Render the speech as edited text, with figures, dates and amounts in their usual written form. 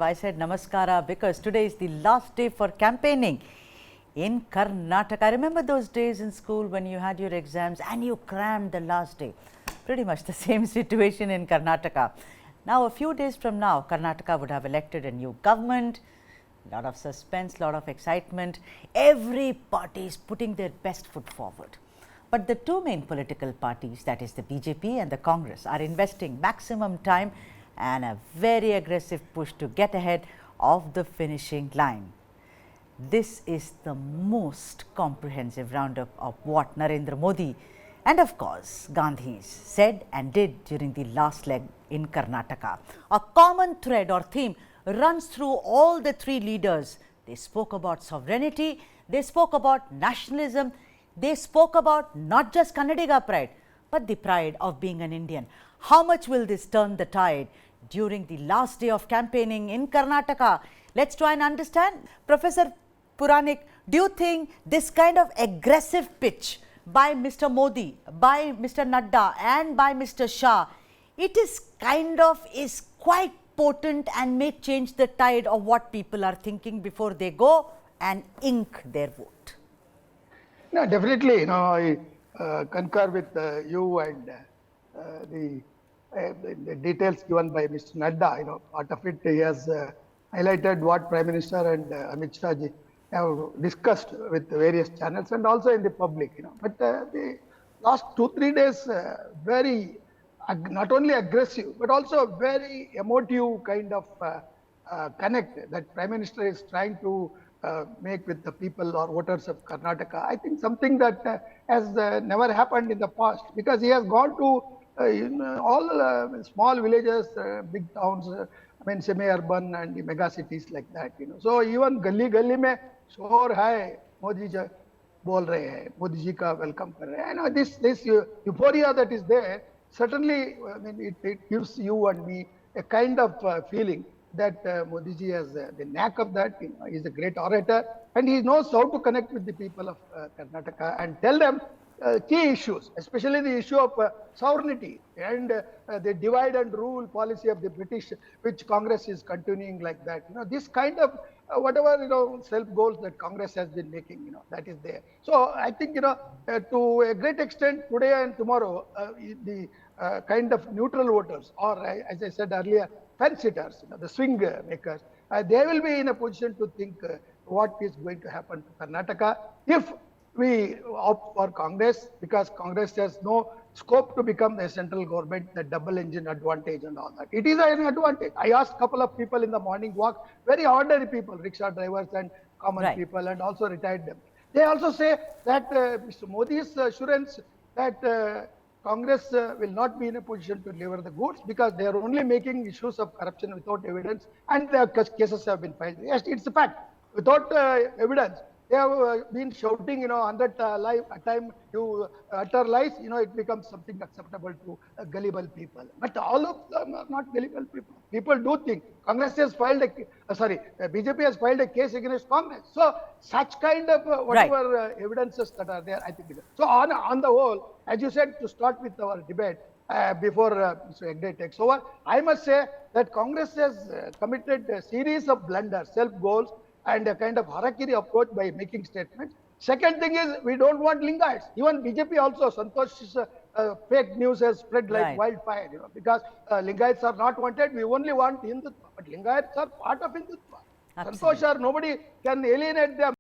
I said Namaskara because today is the last day for campaigning in Karnataka. I remember those days in school when you had your exams and you crammed the last day. Pretty much the same situation in Karnataka. Now, a few days from now, Karnataka would have elected a new government. Lot of suspense, lot of excitement. Every party is putting their best foot forward. But the two main political parties, that is the BJP and the Congress, are investing maximum time and a very aggressive push to get ahead of the finishing line. This is the most comprehensive roundup of what Narendra Modi and of course Gandhi said and did during the last leg in Karnataka. A common thread or theme runs through all the three leaders. They spoke about sovereignty, they spoke about nationalism, they spoke about not just Kannadiga pride, but the pride of being an Indian. How much will this turn the tide during the last day of campaigning in Karnataka? Let's try and understand. Professor Puranik, do you think this kind of aggressive pitch by Mr. Modi, by Mr. Nadda and by Mr. Shah, it is quite potent and may change the tide of what people are thinking before they go and ink their vote? No, definitely. I concur with you and the details given by Mr. Nadda. Part of it he has highlighted what Prime Minister and Amit Shah ji have discussed with various channels and also in the public. But the last 2-3 days, very not only aggressive but also very emotive kind of connect that Prime Minister is trying to make with the people or voters of Karnataka. I think something that has never happened in the past, because he has gone to all small villages, big towns, semi-urban and the mega cities like that. So even gully mein शोर है, मोदी जी बोल रहे हैं, मोदी जी का welcome कर रहे हैं. This euphoria that is there, certainly it gives you and me a kind of feeling that Modi ji has the knack of that. He is a great orator and he knows how to connect with the people of Karnataka and tell them key issues, especially the issue of sovereignty and the divide and rule policy of the British, which Congress is continuing like that. This kind of whatever self goals that Congress has been making, that is there. So I think to a great extent today and tomorrow, the kind of neutral voters, or as I said earlier, fence sitters, the swing makers, they will be in a position to think what is going to happen to Karnataka if we opt for Congress, because Congress has no scope to become a central government, the double engine advantage and all that. It is an advantage. I asked a couple of people in the morning walk, very ordinary people, rickshaw drivers and common people, and also retired them. They also say that Mr. Modi's assurance that Congress will not be in a position to deliver the goods because they are only making issues of corruption without evidence, and the cases have been filed. Yes, it's a fact. Without evidence, they have been shouting, 100 lies, at time you utter lies, it becomes something acceptable to gullible people. But all of them are not gullible people. People do think. Congress has filed BJP has filed a case against Congress. So such kind of whatever evidences that are there, I think. So on the whole, as you said, to start with our debate, before Mr. Hegde takes over, I must say that Congress has committed a series of blunders, self-goals, and a kind of harakiri approach by making statements. Second thing is, we don't want Lingayats. Even BJP also, Santosh's fake news has spread like wildfire, because Lingayats are not wanted. We only want Hindutva, but Lingayats are part of Hindutva. Santosh, nobody can alienate them.